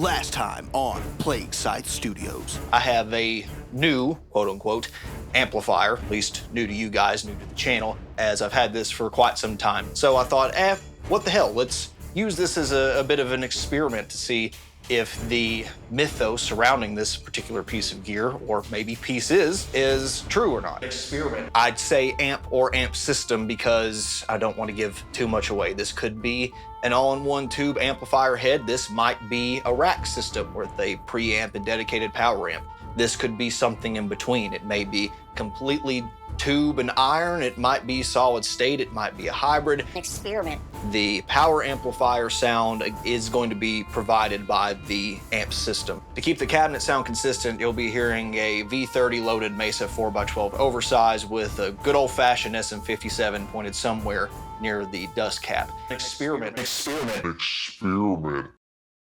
Last time on Plague Scythe Studios. I have a new, quote unquote, amplifier, at least new to you guys, new to the channel, as I've had this for quite some time. So I thought, what the hell, let's use this as a bit of an experiment to see if the mythos surrounding this particular piece of gear, or maybe pieces, is true or not. Experiment. I'd say amp or amp system because I don't want to give too much away. This could be an all-in-one tube amplifier head. This might be a rack system with a preamp and dedicated power amp. This could be something in between. It may be completely tube and iron. It might be solid state. It might be a hybrid. Experiment. The power amplifier sound is going to be provided by the amp system. To keep the cabinet sound consistent, you'll be hearing a V30 loaded Mesa 4x12 oversize with a good old-fashioned SM57 pointed somewhere near the dust cap. Experiment.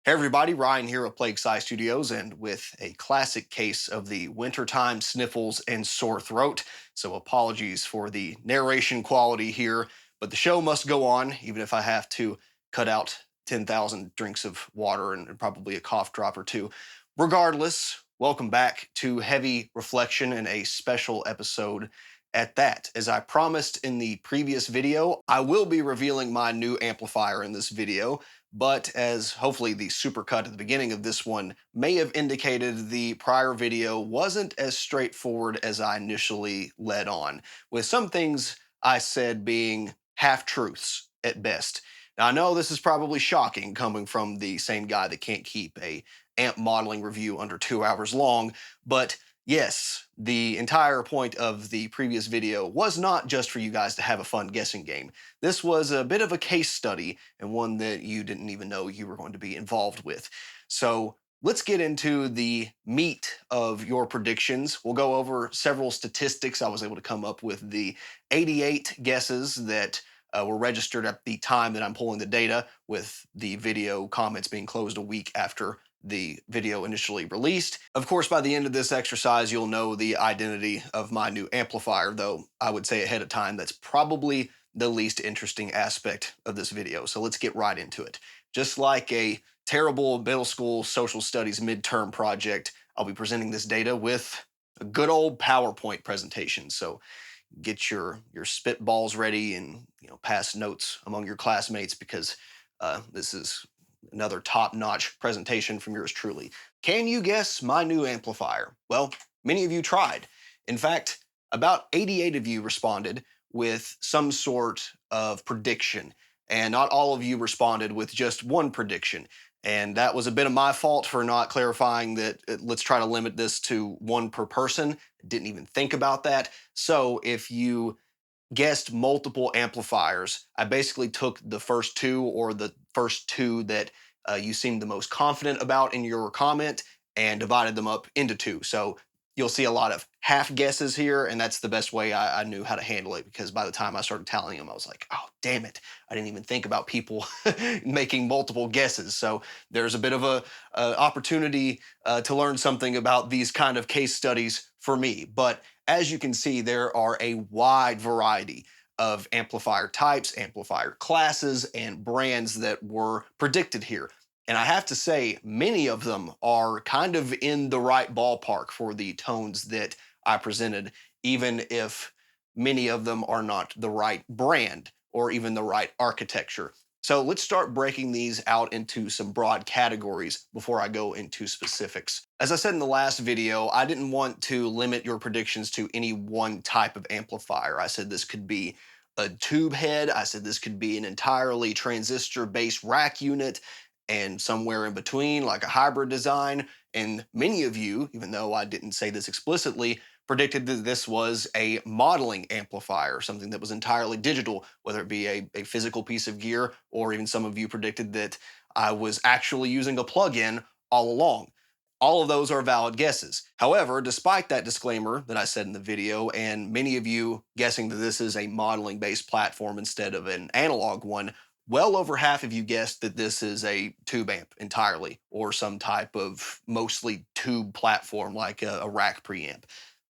Hey everybody, Ryan here at Plague Scythe Studios, and with a classic case of the wintertime sniffles and sore throat. So apologies for the narration quality here, but the show must go on, even if I have to cut out 10,000 drinks of water and probably a cough drop or two. Regardless, welcome back to Heavy Reflection and a special episode at that. As I promised in the previous video, I will be revealing my new amplifier in this video, but as hopefully the supercut at the beginning of this one may have indicated, the prior video wasn't as straightforward as I initially led on, with some things I said being half-truths at best. Now I know this is probably shocking coming from the same guy that can't keep a amp modeling review under 2 hours long, but yes, the entire point of the previous video was not just for you guys to have a fun guessing game. This was a bit of a case study, and one that you didn't even know you were going to be involved with. So let's get into the meat of your predictions. We'll go over several statistics. I was able to come up with the 88 guesses that were registered at the time that I'm pulling the data, with the video comments being closed a week after the video initially released. Of course, by the end of this exercise, you'll know the identity of my new amplifier, though I would say ahead of time that's probably the least interesting aspect of this video. So let's get right into it. Just like a terrible middle school social studies midterm project, I'll be presenting this data with a good old PowerPoint presentation. So get your spitballs ready and pass notes among your classmates, because this is another top-notch presentation from yours truly. Can you guess my new amplifier? Well, many of you tried. In fact, about 88 of you responded with some sort of prediction, and not all of you responded with just one prediction. And that was a bit of my fault for not clarifying that let's try to limit this to one per person. Didn't even think about that. So if you guessed multiple amplifiers, I basically took the first two, or the first two that you seemed the most confident about in your comment, and divided them up into two. So you'll see a lot of half guesses here, and that's the best way I knew how to handle it, because by the time I started tallying them, I was like, oh, damn it. I didn't even think about people making multiple guesses. So there's a bit of a opportunity to learn something about these kind of case studies for me. But as you can see, there are a wide variety of amplifier types, amplifier classes, and brands that were predicted here. And I have to say, many of them are kind of in the right ballpark for the tones that I presented, even if many of them are not the right brand or even the right architecture. So let's start breaking these out into some broad categories before I go into specifics. As I said in the last video, I didn't want to limit your predictions to any one type of amplifier. I said this could be a tube head. I said this could be an entirely transistor-based rack unit, and somewhere in between, like a hybrid design. And many of you, even though I didn't say this explicitly, predicted that this was a modeling amplifier, something that was entirely digital, whether it be a physical piece of gear, or even some of you predicted that I was actually using a plug-in all along. All of those are valid guesses. However, despite that disclaimer that I said in the video, and many of you guessing that this is a modeling-based platform instead of an analog one, well over half of you guessed that this is a tube amp entirely, or some type of mostly tube platform like a rack preamp.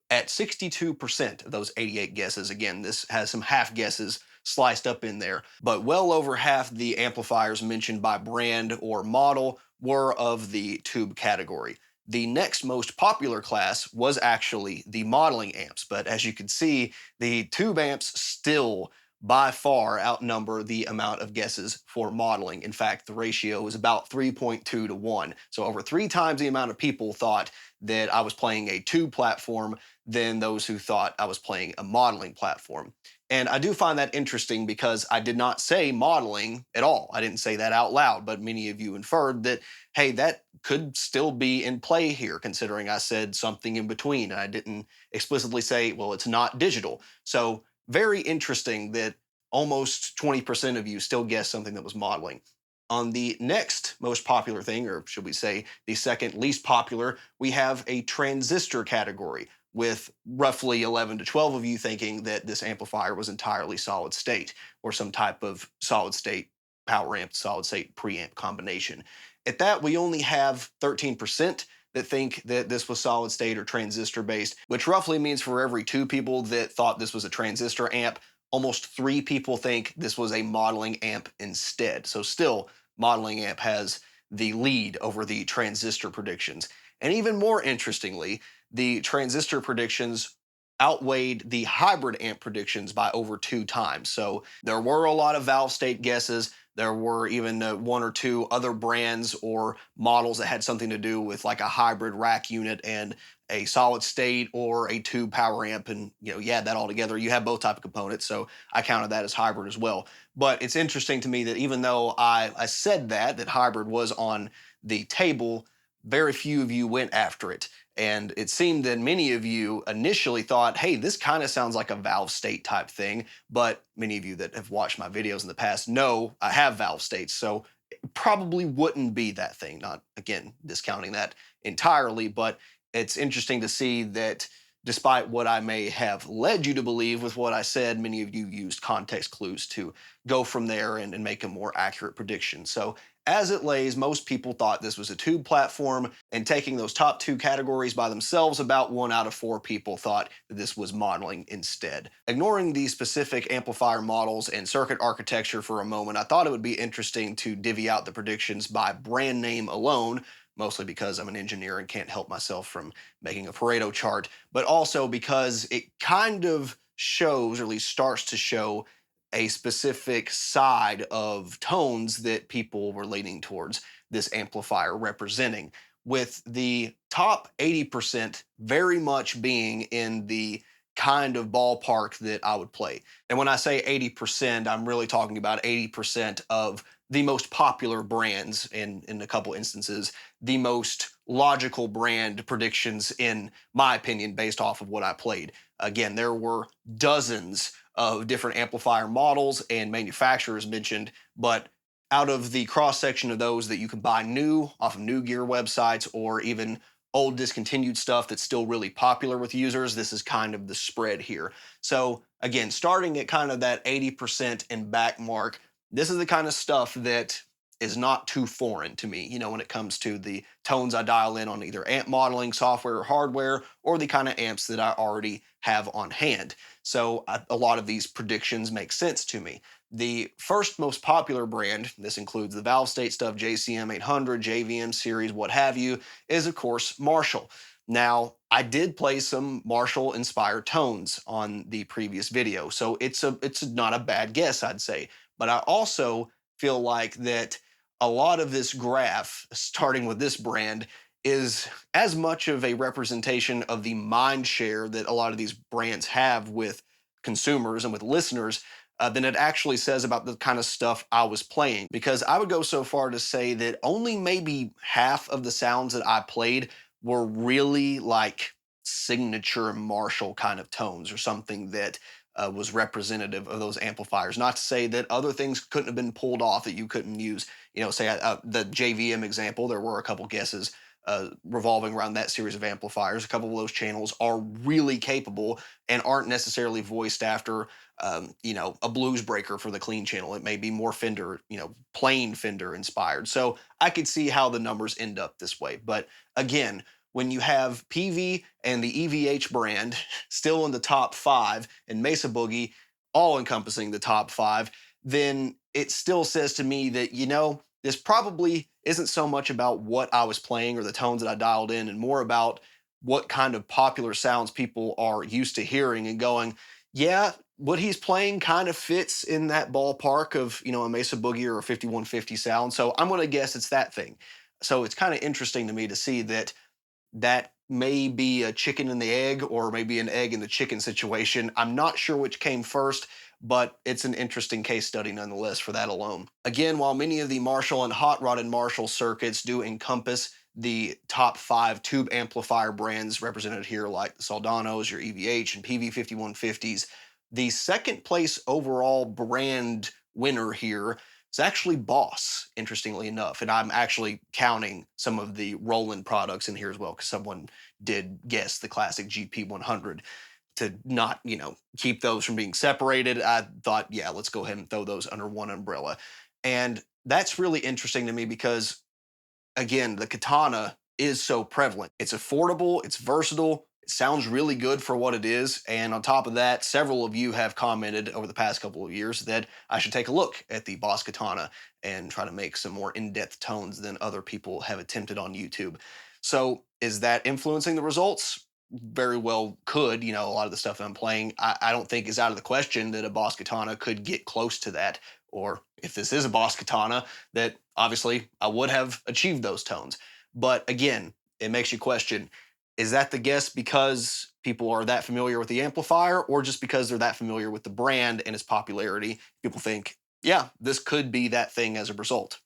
At 62% of those 88 guesses, again, this has some half guesses, sliced up in there. But well over half the amplifiers mentioned by brand or model were of the tube category. The next most popular class was actually the modeling amps, but as you can see, the tube amps still by far outnumber the amount of guesses for modeling. In fact, the ratio is about 3.2 to 1. So over 3 times the amount of people thought that I was playing a tube platform than those who thought I was playing a modeling platform. And I do find that interesting because I did not say modeling at all. I didn't say that out loud, but many of you inferred that, hey, that could still be in play here, considering I said something in between. I didn't explicitly say, well, it's not digital. So very interesting that almost 20% of you still guessed something that was modeling. On the next most popular thing, or should we say the second least popular, we have a transistor category, with roughly 11 to 12 of you thinking that this amplifier was entirely solid state or some type of solid state power amp, solid state preamp combination. At that, we only have 13% that think that this was solid state or transistor based, which roughly means for every 2 people that thought this was a transistor amp, almost 3 people think this was a modeling amp instead. So still, modeling amp has the lead over the transistor predictions. And even more interestingly, the transistor predictions outweighed the hybrid amp predictions by over 2 times. So there were a lot of valve state guesses. There were even 1 or 2 other brands or models that had something to do with like a hybrid rack unit and a solid state or a tube power amp. And you add that all together, you have both type of components. So I counted that as hybrid as well. But it's interesting to me that even though I said that hybrid was on the table, very few of you went after it. And it seemed that many of you initially thought, hey, this kind of sounds like a valve state type thing. But many of you that have watched my videos in the past know I have valve states. So it probably wouldn't be that thing. Not, again, discounting that entirely. But it's interesting to see that despite what I may have led you to believe with what I said, many of you used context clues to go from there and make a more accurate prediction. So as it lays, most people thought this was a tube platform, and taking those top 2 categories by themselves, about 1 out of 4 people thought that this was modeling instead. Ignoring the specific amplifier models and circuit architecture for a moment, I thought it would be interesting to divvy out the predictions by brand name alone, mostly because I'm an engineer and can't help myself from making a Pareto chart, but also because it kind of shows, or at least starts to show, a specific side of tones that people were leaning towards this amplifier representing, with the top 80% very much being in the kind of ballpark that I would play. And when I say 80%, I'm really talking about 80% of the most popular brands, and in a couple instances, the most logical brand predictions, in my opinion, based off of what I played. Again, there were dozens of different amplifier models and manufacturers mentioned, but out of the cross section of those that you can buy new off of new gear websites or even old discontinued stuff that's still really popular with users, this is kind of the spread here. So again, starting at kind of that 80% and back mark, this is the kind of stuff that is not too foreign to me, when it comes to the tones I dial in on either amp modeling software or hardware, or the kind of amps that I already have on hand. So a lot of these predictions make sense to me. The first most popular brand, this includes the valve state stuff, JCM 800, JVM series, what have you, is of course Marshall. Now, I did play some Marshall inspired tones on the previous video, so it's not a bad guess, I'd say. But I also feel like that a lot of this graph, starting with this brand, is as much of a representation of the mind share that a lot of these brands have with consumers and with listeners than it actually says about the kind of stuff I was playing. Because I would go so far to say that only maybe half of the sounds that I played were really like signature Marshall kind of tones, or something that was representative of those amplifiers. Not to say that other things couldn't have been pulled off that you couldn't use. Say the JVM example, there were a couple guesses revolving around that series of amplifiers. A couple of those channels are really capable and aren't necessarily voiced after, a blues breaker for the clean channel. It may be more Fender, plain Fender inspired. So I could see how the numbers end up this way. But again, when you have PV and the EVH brand still in the top 5 and Mesa Boogie all encompassing the top 5, then it still says to me that, this probably isn't so much about what I was playing or the tones that I dialed in, and more about what kind of popular sounds people are used to hearing and going, yeah, what he's playing kind of fits in that ballpark of, a Mesa Boogie or a 5150 sound. So I'm going to guess it's that thing. So it's kind of interesting to me to see that that may be a chicken and the egg, or maybe an egg in the chicken situation. I'm not sure which came first, but it's an interesting case study nonetheless for that alone. Again, while many of the Marshall and Hot Rod and Marshall circuits do encompass the top 5 tube amplifier brands represented here, like the Soldanos, your EVH, and PV5150s, the second place overall brand winner here is actually Boss, interestingly enough. And I'm actually counting some of the Roland products in here as well, because someone did guess the classic GP100. To not, keep those from being separated, I thought, yeah, let's go ahead and throw those under one umbrella. And that's really interesting to me because, again, the katana is so prevalent. It's affordable, it's versatile, it sounds really good for what it is. And on top of that, several of you have commented over the past couple of years that I should take a look at the Boss Katana and try to make some more in-depth tones than other people have attempted on YouTube. So is that influencing the results? Very well could. A lot of the stuff I'm playing, I don't think is out of the question that a Boss Katana could get close to that. Or if this is a Boss Katana, that obviously I would have achieved those tones. But again, it makes you question, is that the guess because people are that familiar with the amplifier, or just because they're that familiar with the brand and its popularity? People think, yeah, this could be that thing as a result.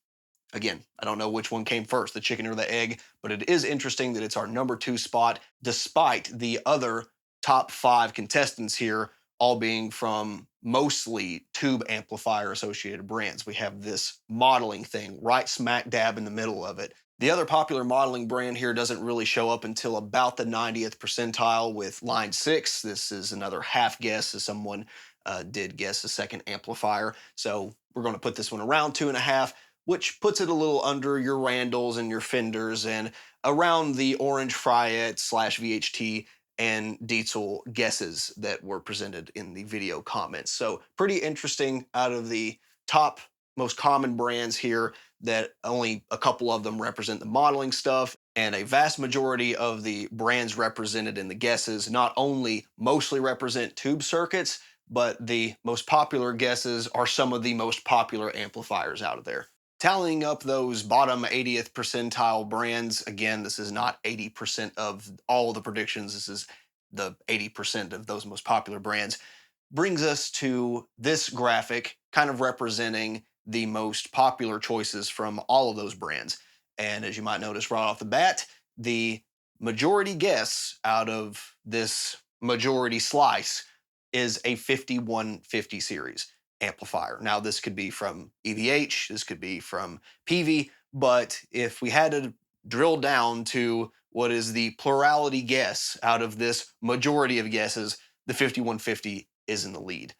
Again, I don't know which one came first, the chicken or the egg, but it is interesting that it's our number 2 spot, despite the other top 5 contestants here all being from mostly tube amplifier associated brands. We have this modeling thing right smack dab in the middle of it. The other popular modeling brand here doesn't really show up until about the 90th percentile with line 6. This is another half guess, as someone did guess a second amplifier. So we're going to put this one around 2.5, which puts it a little under your Randalls and your Fenders and around the Orange Fryette / VHT and Dietzel guesses that were presented in the video comments. So pretty interesting. Out of the top most common brands here, that only a couple of them represent the modeling stuff, and a vast majority of the brands represented in the guesses not only mostly represent tube circuits, but the most popular guesses are some of the most popular amplifiers out of there. Tallying up those bottom 80th percentile brands, again, this is not 80% of all the predictions, this is the 80% of those most popular brands, brings us to this graphic kind of representing the most popular choices from all of those brands. And as you might notice right off the bat, the majority guess out of this majority slice is a 5150 series amplifier. Now, this could be from EVH, this could be from PV, but if we had to drill down to what is the plurality guess out of this majority of guesses, the 5150 is in the lead.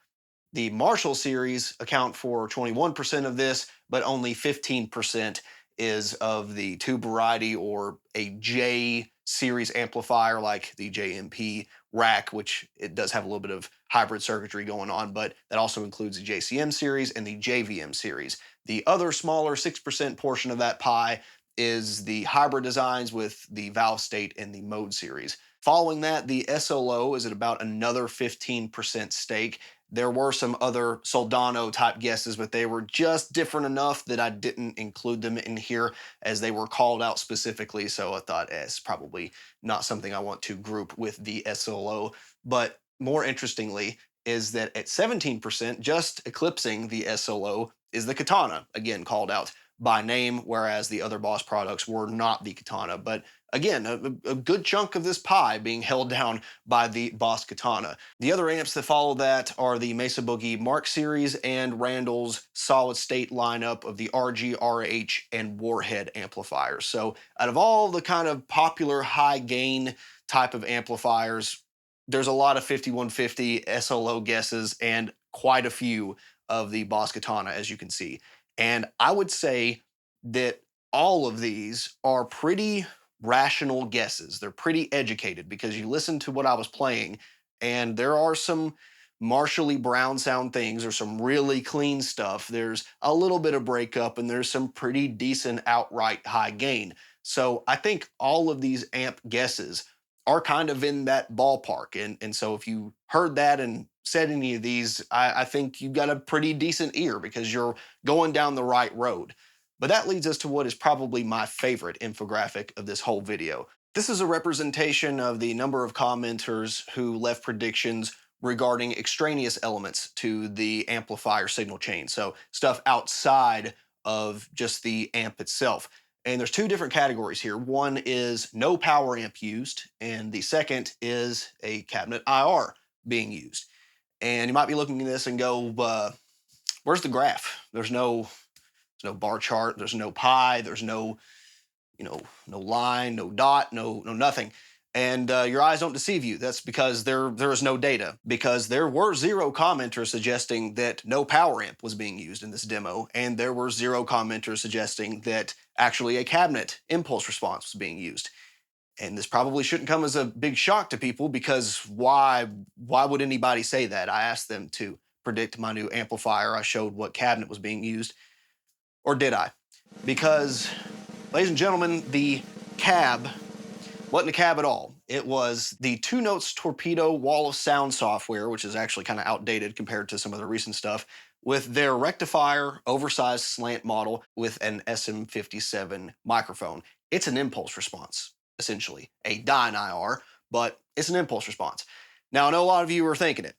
The Marshall series account for 21% of this, but only 15% is of the tube variety or a J series amplifier like the JMP rack, which it does have a little bit of hybrid circuitry going on, but that also includes the JCM series and the JVM series. The other smaller 6% portion of that pie is the hybrid designs with the valve state and the mode series. Following that, the SLO is at about another 15% stake. There were some other Soldano type guesses, but they were just different enough that I didn't include them in here as they were called out specifically. So I thought it's probably not something I want to group with the SLO. But more interestingly is that at 17%, just eclipsing the SLO, is the Katana, again called out by name, whereas the other Boss products were not the Katana. But again, a good chunk of this pie being held down by the Boss Katana. The other amps that follow that are the Mesa Boogie Mark series and Randall's solid state lineup of the RG, RH, and Warhead amplifiers. So out of all the kind of popular high gain type of amplifiers, there's a lot of 5150 SLO guesses and quite a few of the Boss Katana, as you can see. And I would say that all of these are pretty rational guesses. They're pretty educated because you listen to what I was playing, and there are some martially brown sound things. There's some really clean stuff. There's a little bit of breakup, and there's some pretty decent outright high gain. So I think all of these amp guesses are kind of in that ballpark. And so if you heard that and said any of these, I think you got a pretty decent ear because you're going down the right road. But that leads us to what is probably my favorite infographic of this whole video. This is a representation of the number of commenters who left predictions regarding extraneous elements to the amplifier signal chain. So stuff outside of just the amp itself. And there's two different categories here. One is no power amp used, and the second is a cabinet IR being used. And you might be looking at this and go, where's the graph? There's no bar chart, there's no pie, there's no, no line, no dot, no nothing. And your eyes don't deceive you. That's because there is no data, because there were 0 commenters suggesting that no power amp was being used in this demo, and there were 0 commenters suggesting that actually a cabinet impulse response was being used. And this probably shouldn't come as a big shock to people, because why would anybody say that? I asked them to predict my new amplifier. I showed what cabinet was being used. Or did I? Because, ladies and gentlemen, the cab wasn't a cab at all. It was the 2 Notes Torpedo Wall of Sound software, which is actually kind of outdated compared to some of the recent stuff, with their rectifier oversized slant model with an SM57 microphone. It's an impulse response, essentially. A dyne IR, but it's an impulse response. Now, I know a lot of you are thinking it.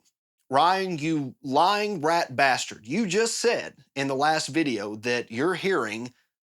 Ryan, you lying rat bastard. You just said in the last video that you're hearing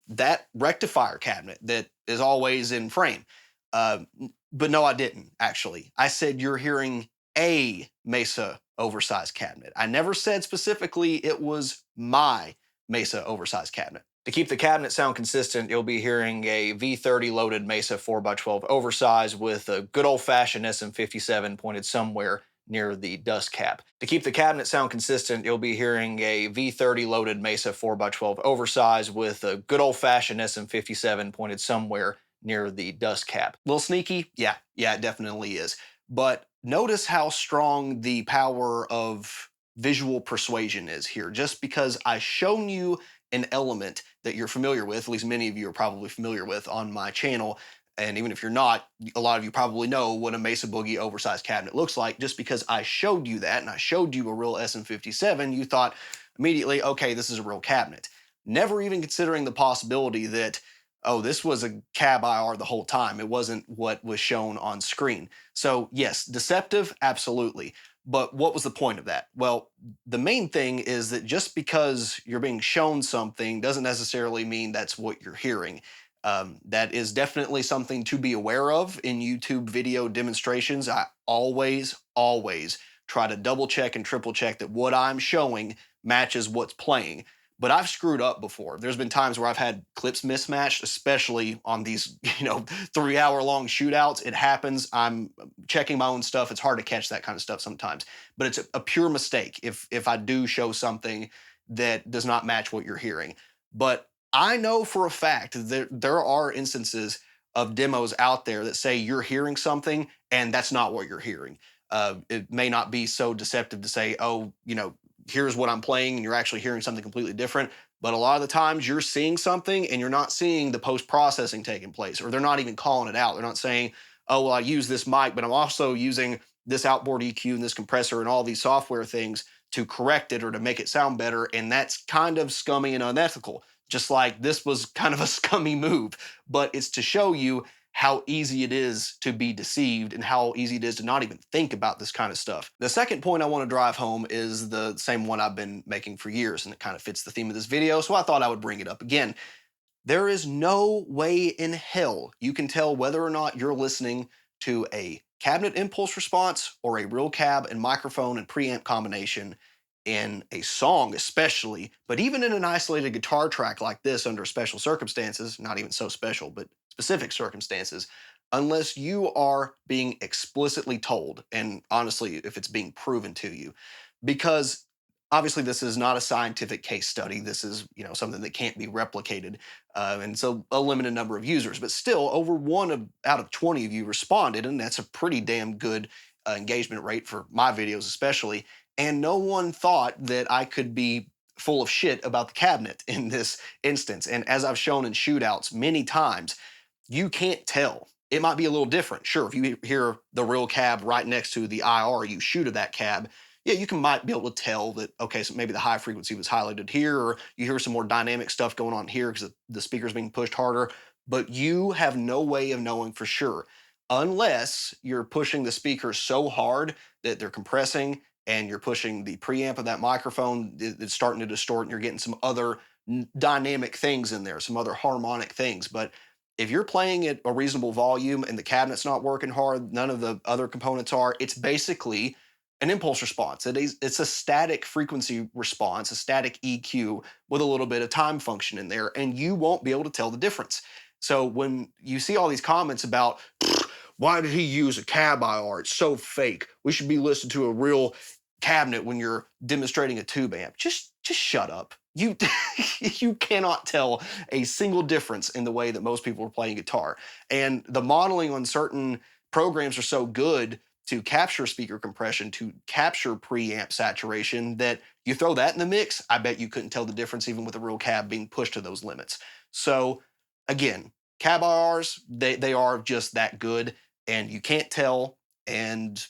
that rectifier cabinet that is always in frame. But no, I didn't, actually. I said you're hearing a Mesa oversized cabinet. I never said specifically it was my Mesa oversized cabinet. To keep the cabinet sound consistent, you'll be hearing a V30 loaded Mesa 4x12 oversized with a good old-fashioned SM57 pointed somewhere near the dust cap. To keep the cabinet sound consistent, you'll be hearing a V30 loaded Mesa 4x12 oversized with a good old-fashioned SM57 pointed somewhere near the dust cap. A little sneaky? Yeah, it definitely is. But notice how strong the power of visual persuasion is here. Just because I've shown you an element that you're familiar with, at least many of you are probably familiar with on my channel, and even if you're not, a lot of you probably know what a Mesa Boogie oversized cabinet looks like. Just because I showed you that and I showed you a real SM57, you thought immediately, okay, this is a real cabinet. Never even considering the possibility that, oh, this was a cab IR the whole time. It wasn't what was shown on screen. So yes, deceptive, absolutely. But what was the point of that? Well, the main thing is that just because you're being shown something doesn't necessarily mean that's what you're hearing. That is definitely something to be aware of in YouTube video demonstrations. I always try to double check and triple check that what I'm showing matches what's playing. But I've screwed up before. There's been times where I've had clips mismatched, especially on these, 3-hour-long shootouts. It happens. I'm checking my own stuff. It's hard to catch that kind of stuff sometimes. But it's a pure mistake if I do show something that does not match what you're hearing. But I know for a fact that there are instances of demos out there that say you're hearing something and that's not what you're hearing. It may not be so deceptive to say, oh, here's what I'm playing, and you're actually hearing something completely different. But a lot of the times you're seeing something and you're not seeing the post-processing taking place, or they're not even calling it out. They're not saying, oh, well, I use this mic, but I'm also using this outboard EQ and this compressor and all these software things to correct it or to make it sound better. And that's kind of scummy and unethical. Just like this was kind of a scummy move, but it's to show you how easy it is to be deceived and how easy it is to not even think about this kind of stuff. The second point I want to drive home is the same one I've been making for years, and it kind of fits the theme of this video, so I thought I would bring it up again. There is no way in hell you can tell whether or not you're listening to a cabinet impulse response or a real cab and microphone and preamp combination in a song especially, but even in an isolated guitar track like this under special circumstances, not even so special, but specific circumstances, unless you are being explicitly told, and honestly, if it's being proven to you. Because obviously this is not a scientific case study. This is, something that can't be replicated. And so a limited number of users, but still over 1 out of 20 of you responded, and that's a pretty damn good engagement rate for my videos especially. And no one thought that I could be full of shit about the cabinet in this instance. And as I've shown in shootouts many times, you can't tell. It might be a little different. Sure, if you hear the real cab right next to the IR you shoot at that cab, yeah, might be able to tell that, okay, so maybe the high frequency was highlighted here, or you hear some more dynamic stuff going on here because the speaker's being pushed harder. But you have no way of knowing for sure unless you're pushing the speakers so hard that they're compressing and you're pushing the preamp of that microphone, it's starting to distort and you're getting some other dynamic things in there, some other harmonic things. But if you're playing at a reasonable volume and the cabinet's not working hard, none of the other components are, it's basically an impulse response. It's a static frequency response, a static EQ with a little bit of time function in there, and you won't be able to tell the difference. So when you see all these comments about, why did he use a cab IR? It's so fake. We should be listening to a real cabinet when you're demonstrating a tube amp. Just shut up. You you cannot tell a single difference in the way that most people are playing guitar. And the modeling on certain programs are so good to capture speaker compression, to capture preamp saturation, that you throw that in the mix, I bet you couldn't tell the difference even with a real cab being pushed to those limits. So again, cab IRs, they are just that good, and you can't tell, and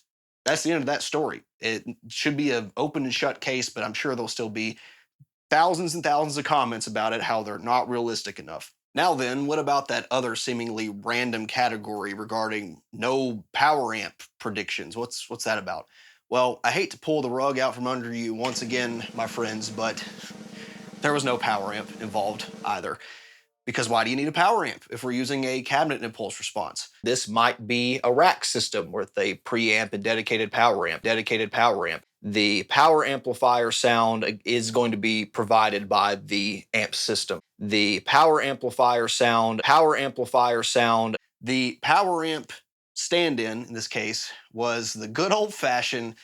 that's the end of that story. It should be an open and shut case, but I'm sure there'll still be thousands and thousands of comments about it, how they're not realistic enough. Now then, what about that other seemingly random category regarding no power amp predictions? What's that about? Well, I hate to pull the rug out from under you once again, my friends, but there was no power amp involved either. Because why do you need a power amp if we're using a cabinet impulse response? This might be a rack system with a preamp and dedicated power amp. The power amplifier sound is going to be provided by the amp system. The power amplifier sound, the power amp stand-in this case was the good old-fashioned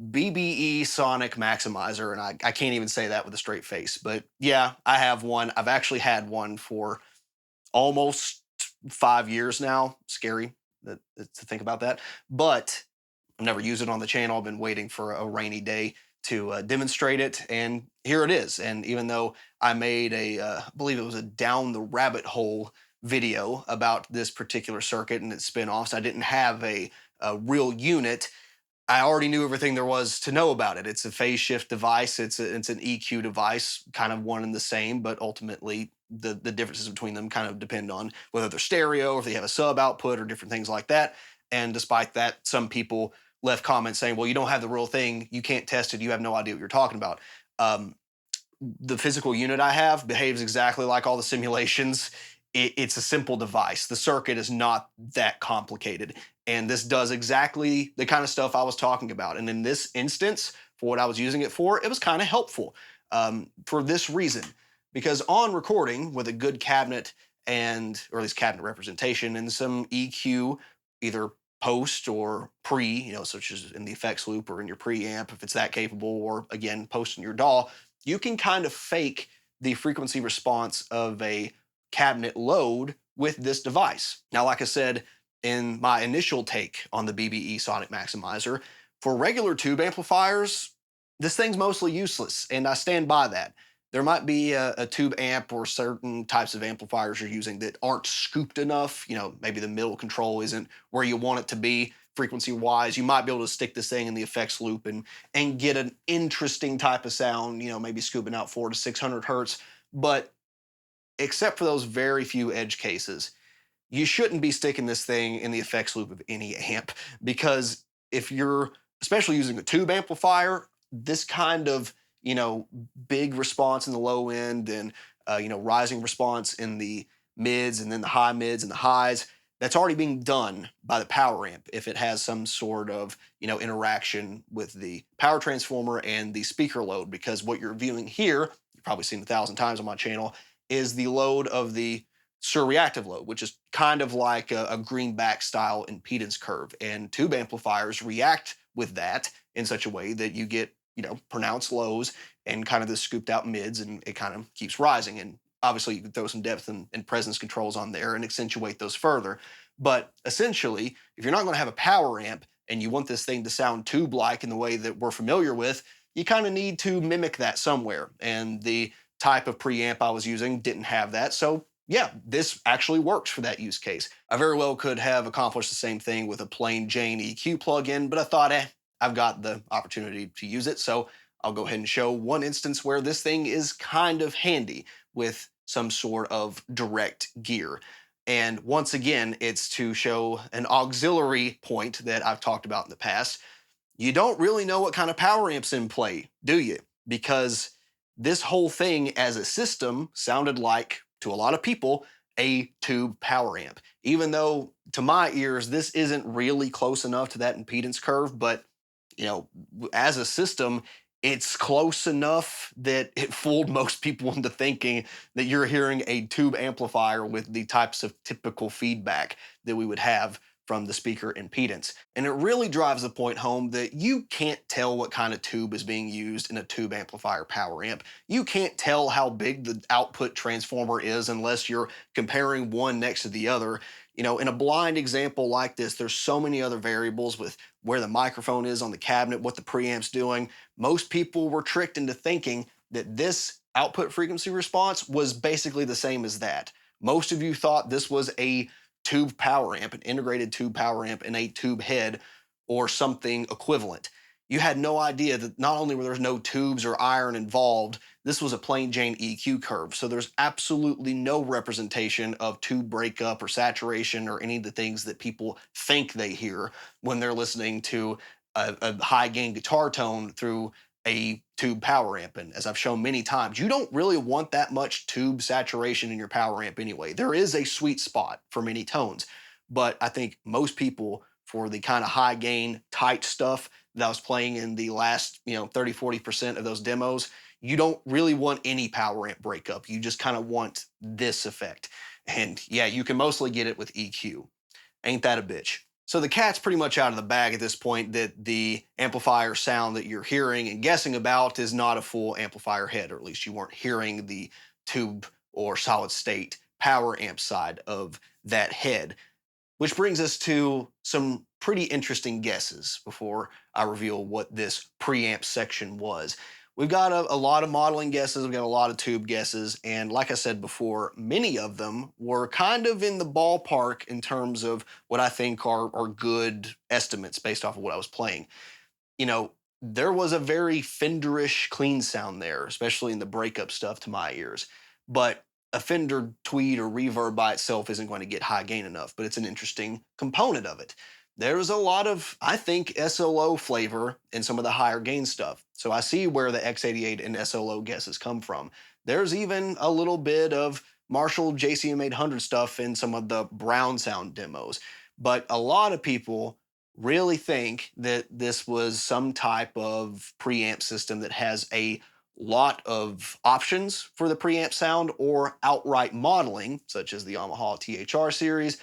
BBE Sonic Maximizer, and I can't even say that with a straight face, but yeah, I have one. I've actually had one for almost 5 years now. Scary to think about that, but I've never used it on the channel. I've been waiting for a rainy day to demonstrate it, and here it is. And even though I made I believe it was a down the rabbit hole video about this particular circuit and its spin-offs, I didn't have a real unit. I already knew everything there was to know about it. It's a phase shift device. It's an EQ device, kind of one and the same, but ultimately the differences between them kind of depend on whether they're stereo or if they have a sub output or different things like that. And despite that, some people left comments saying, well, you don't have the real thing. You can't test it. You have no idea what you're talking about. The physical unit I have behaves exactly like all the simulations. It's a simple device. The circuit is not that complicated. And this does exactly the kind of stuff I was talking about. And in this instance, for what I was using it for, it was kind of helpful for this reason. Because on recording with a good cabinet or at least cabinet representation and some EQ, either post or pre, such as in the effects loop or in your preamp, if it's that capable, or again, post in your DAW, you can kind of fake the frequency response of a cabinet load with this device. Now, like I said, in my initial take on the BBE Sonic Maximizer, for regular tube amplifiers, this thing's mostly useless, and I stand by that. There might be a tube amp or certain types of amplifiers you're using that aren't scooped enough. Maybe the middle control isn't where you want it to be frequency-wise. You might be able to stick this thing in the effects loop and get an interesting type of sound, maybe scooping out 400 to 600 hertz. But except for those very few edge cases, you shouldn't be sticking this thing in the effects loop of any amp, because if you're especially using a tube amplifier, this kind of big response in the low end and rising response in the mids and then the high mids and the highs, that's already being done by the power amp if it has some sort of interaction with the power transformer and the speaker load. Because what you're viewing here, you've probably seen 1,000 times on my channel, is the load of the surreactive load, which is kind of like a greenback style impedance curve. And tube amplifiers react with that in such a way that you get, pronounced lows and kind of the scooped out mids, and it kind of keeps rising. And obviously you can throw some depth and presence controls on there and accentuate those further. But essentially, if you're not going to have a power amp and you want this thing to sound tube-like in the way that we're familiar with, you kind of need to mimic that somewhere. And the type of preamp I was using didn't have that. So yeah, this actually works for that use case. I very well could have accomplished the same thing with a plain Jane EQ plugin, but I thought, I've got the opportunity to use it, so I'll go ahead and show one instance where this thing is kind of handy with some sort of direct gear. And once again, it's to show an auxiliary point that I've talked about in the past. You don't really know what kind of power amp's in play, do you? Because this whole thing as a system sounded like, to a lot of people, a tube power amp. Even though, to my ears, this isn't really close enough to that impedance curve, but as a system, it's close enough that it fooled most people into thinking that you're hearing a tube amplifier with the types of typical feedback that we would have from the speaker impedance. And it really drives the point home that you can't tell what kind of tube is being used in a tube amplifier power amp. You can't tell how big the output transformer is unless you're comparing one next to the other. In a blind example like this, there's so many other variables with where the microphone is on the cabinet, what the preamp's doing. Most people were tricked into thinking that this output frequency response was basically the same as that. Most of you thought this was a tube power amp, an integrated tube power amp in a tube head or something equivalent. You had no idea that not only were there no tubes or iron involved, this was a plain Jane EQ curve. So there's absolutely no representation of tube breakup or saturation or any of the things that people think they hear when they're listening to a high gain guitar tone through a tube power amp. And as I've shown many times, you don't really want that much tube saturation in your power amp anyway. There is a sweet spot for many tones, but I think most people, for the kind of high gain tight stuff that I was playing in the last 30-40% of those demos, you don't really want any power amp breakup. You just kind of want this effect. And yeah, you can mostly get it with EQ. Ain't that a bitch? So the cat's pretty much out of the bag at this point that the amplifier sound that you're hearing and guessing about is not a full amplifier head, or at least you weren't hearing the tube or solid state power amp side of that head. Which brings us to some pretty interesting guesses before I reveal what this preamp section was. We've got a lot of modeling guesses, we've got a lot of tube guesses, and like I said before, many of them were kind of in the ballpark in terms of what I think are good estimates based off of what I was playing. There was a very Fenderish clean sound there, especially in the breakup stuff to my ears. But a Fender tweed or reverb by itself isn't going to get high gain enough, but it's an interesting component of it. There's a lot of, I think, SLO flavor in some of the higher gain stuff. So I see where the X88 and SLO guesses come from. There's even a little bit of Marshall JCM 800 stuff in some of the Brown sound demos. But a lot of people really think that this was some type of preamp system that has a lot of options for the preamp sound or outright modeling, such as the Yamaha THR series.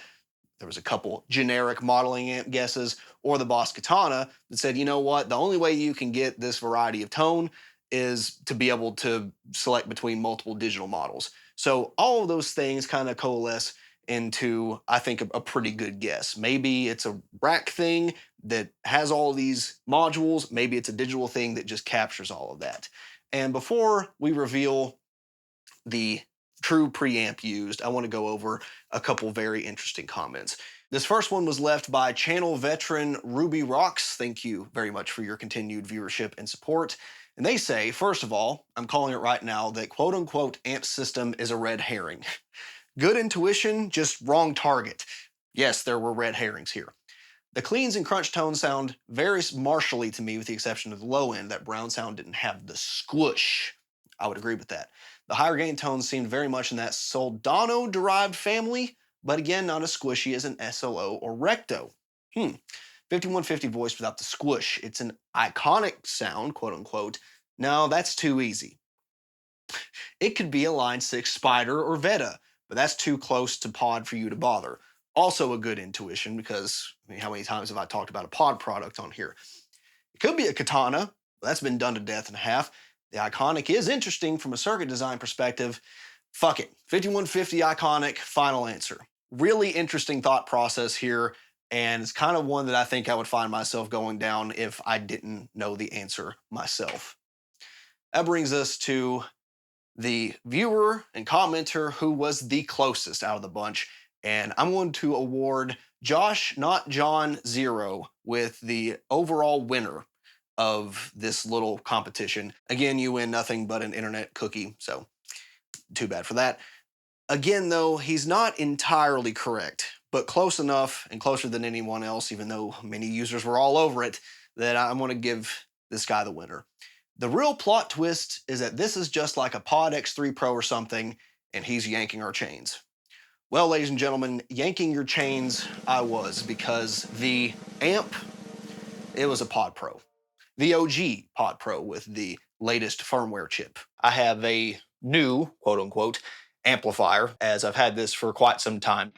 There was a couple generic modeling amp guesses, or the Boss Katana that said, you know what, the only way you can get this variety of tone is to be able to select between multiple digital models. So all of those things kind of coalesce into, I think, a pretty good guess. Maybe it's a rack thing that has all of these modules. Maybe it's a digital thing that just captures all of that. And before we reveal the true preamp used, I want to go over a couple very interesting comments. This first one was left by channel veteran Ruby Rocks. Thank you very much for your continued viewership and support. And they say, first of all, I'm calling it right now, that quote-unquote amp system is a red herring. Good intuition, just wrong target. Yes, there were red herrings here. The cleans and crunch tones sound very Marshall-y to me, with the exception of the low end. That Brown sound didn't have the squish. I would agree with that. The higher gain tones seemed very much in that Soldano-derived family, but again, not as squishy as an SLO or Recto. 5150 voice without the squish. It's an iconic sound, quote unquote. No, that's too easy. It could be a Line 6 Spider or Veta, but that's too close to pod for you to bother. Also a good intuition, because how many times have I talked about a pod product on here? It could be a Katana, but that's been done to death in half. The Iconic is interesting from a circuit design perspective. Fuck it. 5150 Iconic, final answer. Really interesting thought process here. And it's kind of one that I think I would find myself going down if I didn't know the answer myself. That brings us to the viewer and commenter who was the closest out of the bunch. And I'm going to award Josh, not John, 0 with the overall winner of this little competition. Again, you win nothing but an internet cookie, so too bad for that. Again, though, he's not entirely correct, but close enough and closer than anyone else, even though many users were all over it, that I'm going to give this guy the winner. The real plot twist is that this is just like a Pod X3 Pro or something, and he's yanking our chains. Well, ladies and gentlemen, yanking your chains I was, because the amp, it was a Pod Pro. The OG Pod Pro with the latest firmware chip. I have a new, quote unquote, amplifier, as I've had this for quite some time.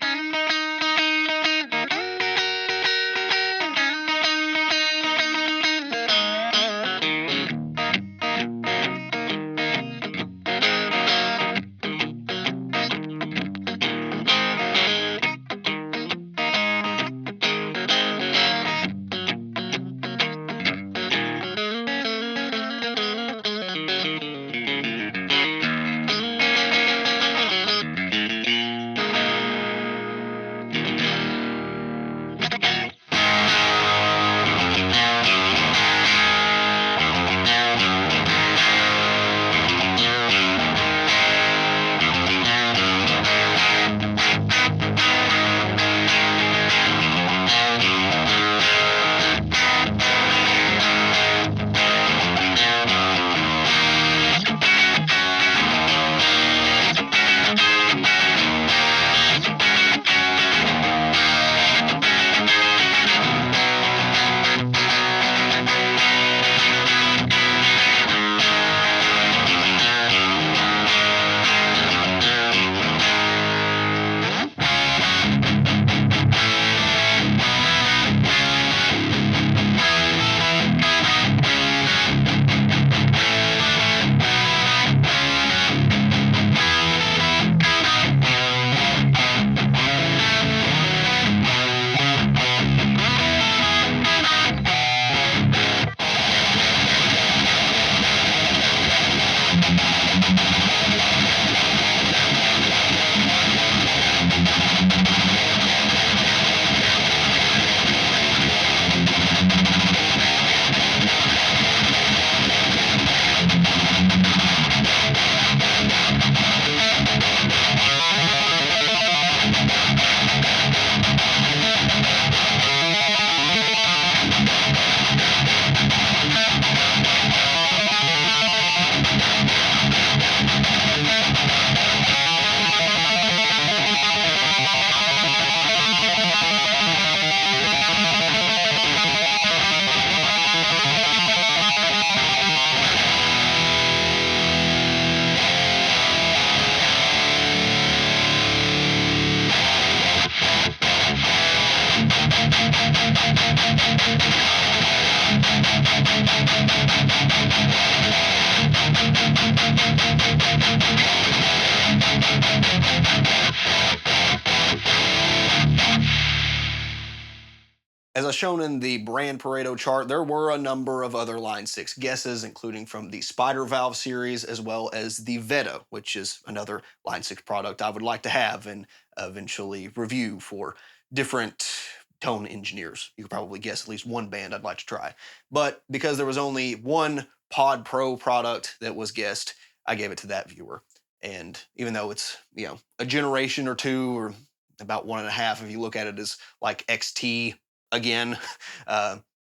As I shown in the brand Pareto chart, there were a number of other Line 6 guesses, including from the Spider Valve series, as well as the Veta, which is another Line 6 product I would like to have and eventually review for different tone engineers. You could probably guess at least one band I'd like to try. But because there was only one Pod Pro product that was guessed, I gave it to that viewer. And even though it's, a generation or two, or about 1.5, if you look at it as like XT again,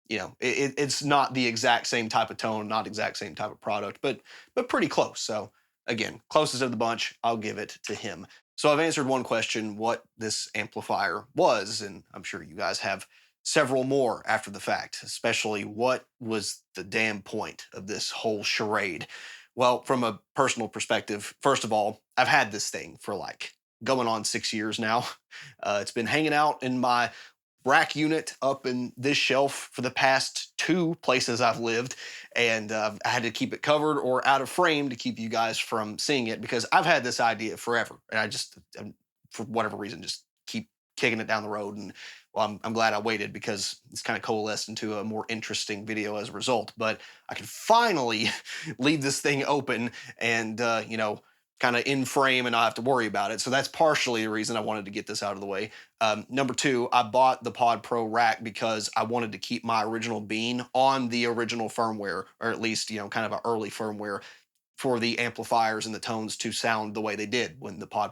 it's not the exact same type of tone, not exact same type of product, but pretty close. So again, closest of the bunch, I'll give it to him. So I've answered one question, what this amplifier was, and I'm sure you guys have several more after the fact, especially what was the damn point of this whole charade? Well, from a personal perspective, first of all, I've had this thing for like going on 6 years now. It's been hanging out in my rack unit up in this shelf for the past 2 places I've lived, and I had to keep it covered or out of frame to keep you guys from seeing it, because I've had this idea forever, and I just, for whatever reason, just keep kicking it down the road and Well, I'm glad I waited because it's kind of coalesced into a more interesting video as a result. But I can finally leave this thing open and, kind of in frame and not have to worry about it. So that's partially the reason I wanted to get this out of the way. Number two, I bought the Pod Pro rack because I wanted to keep my original bean on the original firmware, or at least, kind of an early firmware for the amplifiers and the tones to sound the way they did when the Pod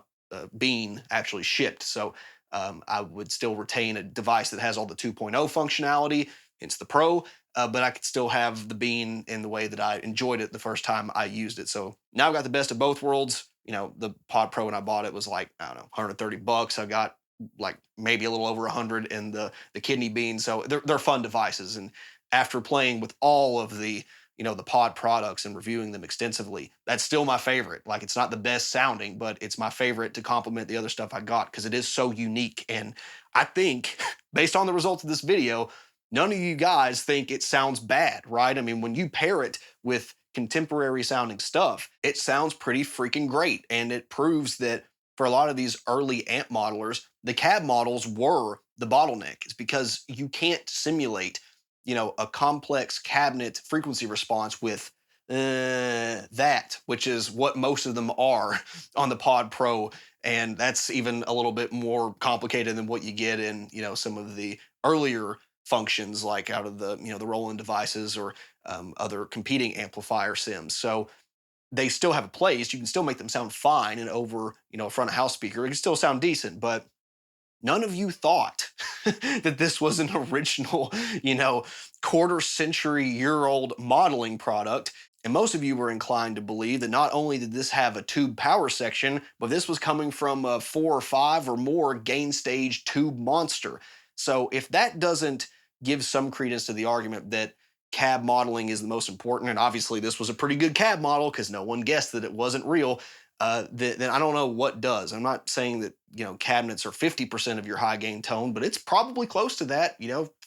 Bean actually shipped. So I would still retain a device that has all the 2.0 functionality, hence the Pro, but I could still have the Bean in the way that I enjoyed it the first time I used it. So now I've got the best of both worlds. The Pod Pro when I bought it was like, I don't know, $130. I got like maybe a little over 100 in the Kidney Bean. So they're fun devices. And after playing with all of the Pod products and reviewing them extensively, that's still my favorite. Like, it's not the best sounding, but it's my favorite to complement the other stuff I got because it is so unique. And I think, based on the results of this video, none of you guys think it sounds bad, right? I mean, when you pair it with contemporary sounding stuff, it sounds pretty freaking great. And it proves that for a lot of these early amp modelers, the cab models were the bottleneck. It's because you can't simulate a complex cabinet frequency response with that, which is what most of them are on the Pod Pro. And that's even a little bit more complicated than what you get in, some of the earlier functions like out of the Roland devices or other competing amplifier sims. So they still have a place. You can still make them sound fine and over, a front of house speaker. It can still sound decent, but none of you thought that this was an original, quarter century year old modeling product. And most of you were inclined to believe that not only did this have a tube power section, but this was coming from a 4 or 5 or more gain stage tube monster. So if that doesn't give some credence to the argument that cab modeling is the most important, and obviously this was a pretty good cab model because no one guessed that it wasn't real, then I don't know what does. I'm not saying that cabinets are 50% of your high gain tone, but it's probably close to that.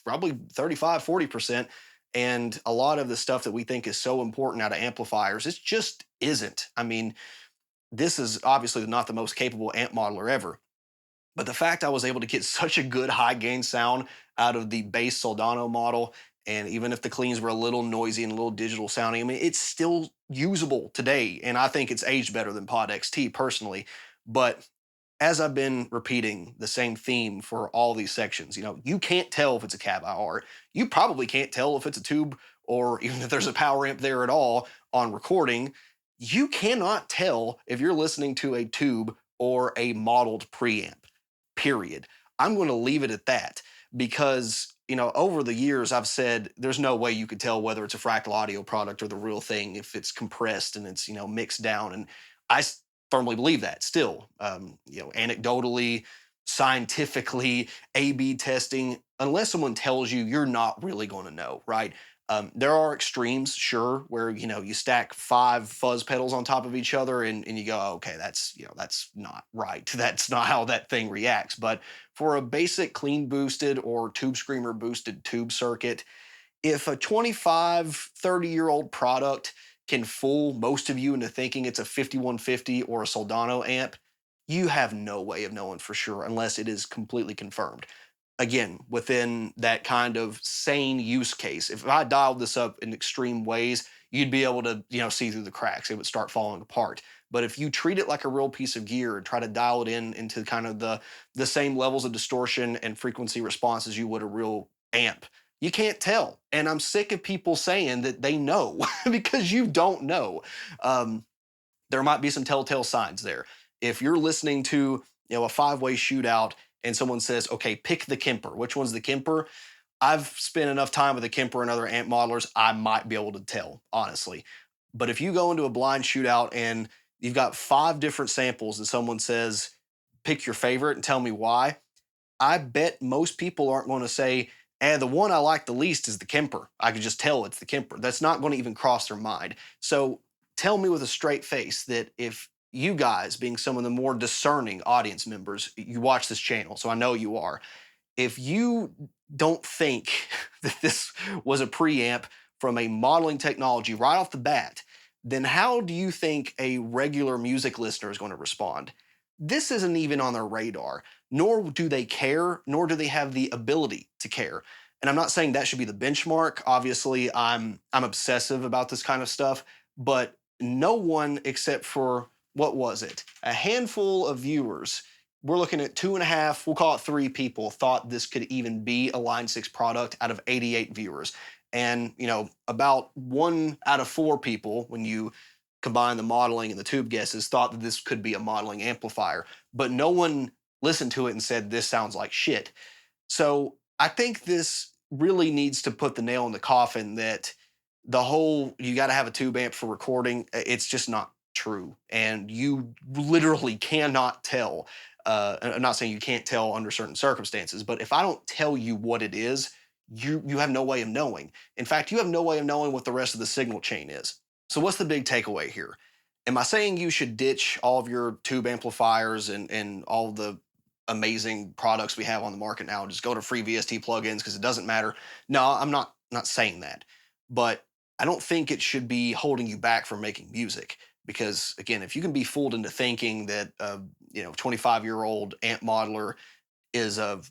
Probably 35, 40%. And a lot of the stuff that we think is so important out of amplifiers, it just isn't. I mean, this is obviously not the most capable amp modeler ever. But the fact I was able to get such a good high gain sound out of the base Soldano model, and even if the cleans were a little noisy and a little digital sounding, I mean, it's still usable today. And I think it's aged better than Pod XT personally. But as I've been repeating the same theme for all these sections, you can't tell if it's a cab IR. You probably can't tell if it's a tube or even if there's a power amp there at all on recording. You cannot tell if you're listening to a tube or a modeled preamp, period. I'm going to leave it at that because, over the years, I've said there's no way you could tell whether it's a Fractal Audio product or the real thing if it's compressed and it's, mixed down. And I firmly believe that still, anecdotally, scientifically, A/B testing, unless someone tells you, you're not really going to know, right? There are extremes, sure, where you stack 5 fuzz pedals on top of each other, and you go, okay, that's not right. That's not how that thing reacts. But for a basic clean boosted or tube screamer boosted tube circuit, if a 25, 30-year-old product can fool most of you into thinking it's a 5150 or a Soldano amp, you have no way of knowing for sure unless it is completely confirmed. Again, within that kind of sane use case, if I dialed this up in extreme ways, you'd be able to, see through the cracks. It would start falling apart. But if you treat it like a real piece of gear and try to dial it into kind of the same levels of distortion and frequency response as you would a real amp, you can't tell. And I'm sick of people saying that they know because you don't know. There might be some telltale signs there. If you're listening to, a 5-way shootout and someone says, okay, pick the Kemper. Which one's the Kemper? I've spent enough time with the Kemper and other amp modelers, I might be able to tell, honestly. But if you go into a blind shootout and you've got 5 different samples and someone says, pick your favorite and tell me why, I bet most people aren't going to say, the one I like the least is the Kemper. I could just tell it's the Kemper. That's not going to even cross their mind. So tell me with a straight face that if you guys, being some of the more discerning audience members, you watch this channel, so I know you are. If you don't think that this was a preamp from a modeling technology right off the bat, then how do you think a regular music listener is going to respond? this isn't even on their radar, nor do they care, nor do they have the ability to care. And I'm not saying that should be the benchmark. Obviously, I'm obsessive about this kind of stuff, but no one except for what was it? A handful of viewers. We're looking at 2.5, we'll call it 3 people thought this could even be a Line 6 product out of 88 viewers. And, about 1 out of 4 people, when you combine the modeling and the tube guesses, thought that this could be a modeling amplifier. But no one listened to it and said, this sounds like shit. So I think this really needs to put the nail in the coffin that the whole you got to have a tube amp for recording, it's just not true. And you literally cannot tell. I'm not saying you can't tell under certain circumstances, but if I don't tell you what it is, you have no way of knowing. In fact, you have no way of knowing what the rest of the signal chain is. So what's the big takeaway here? Am I saying you should ditch all of your tube amplifiers and all the amazing products we have on the market now, just go to free VST plugins because it doesn't matter? No, I'm not saying that. But I don't think it should be holding you back from making music. Because again, if you can be fooled into thinking that 25-year-old amp modeler is a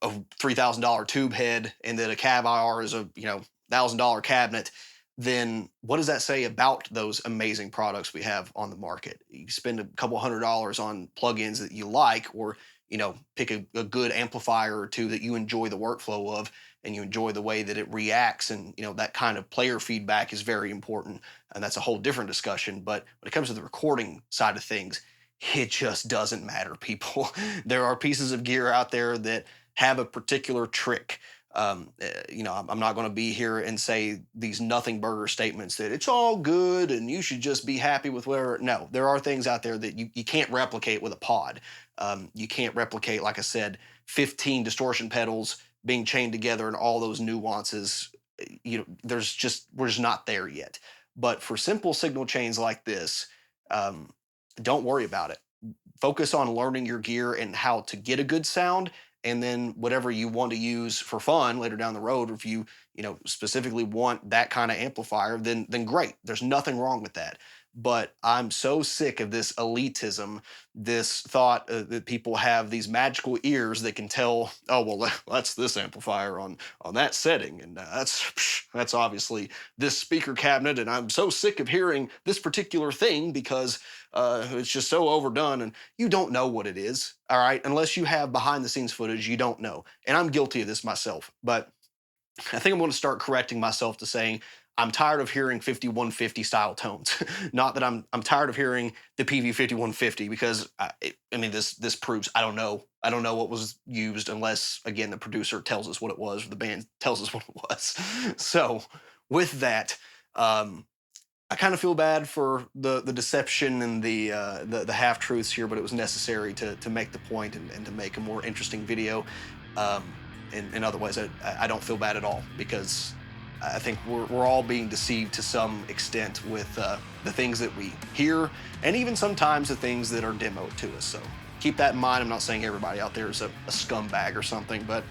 $3,000 tube head and that a Cav IR is a $1,000 cabinet, then what does that say about those amazing products we have on the market? You spend a couple $100s on plugins that you like, or pick a good amplifier or two that you enjoy the workflow of and you enjoy the way that it reacts, and that kind of player feedback is very important, and that's a whole different discussion. But when it comes to the recording side of things, it just doesn't matter, people. There are pieces of gear out there that have a particular trick. I'm not going to be here and say these nothing burger statements that it's all good and you should just be happy with whatever. No, there are things out there that you can't replicate with a pod. You can't replicate, like I said, 15 distortion pedals being chained together and all those nuances. We're just not there yet. But for simple signal chains like this, don't worry about it. Focus on learning your gear and how to get a good sound, and then whatever you want to use for fun later down the road, if you specifically want that kind of amplifier, then great. There's nothing wrong with that. But I'm so sick of this elitism, this thought that people have these magical ears that can tell, oh, well, that's this amplifier on that setting, and that's obviously this speaker cabinet, and I'm so sick of hearing this particular thing because it's just so overdone, and you don't know what it is, all right? Unless you have behind-the-scenes footage, you don't know. And I'm guilty of this myself, but I think I'm going to start correcting myself to saying I'm tired of hearing 5150 style tones. Not that I'm tired of hearing the PV 5150, because this proves I don't know. I don't know what was used unless, again, the producer tells us what it was or the band tells us what it was. So with that, I kind of feel bad for the deception and the half truths here, but it was necessary to make the point and to make a more interesting video. In other ways, I don't feel bad at all, because I think we're all being deceived to some extent with the things that we hear, and even sometimes the things that are demoed to us. So keep that in mind. I'm not saying everybody out there is a scumbag or something, but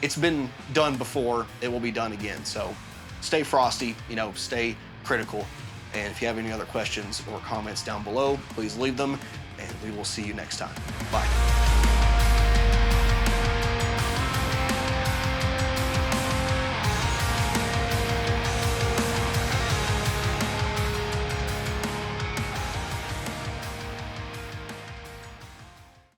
it's been done before. It will be done again. So stay frosty, stay critical. And if you have any other questions or comments down below, please leave them, and we will see you next time. Bye.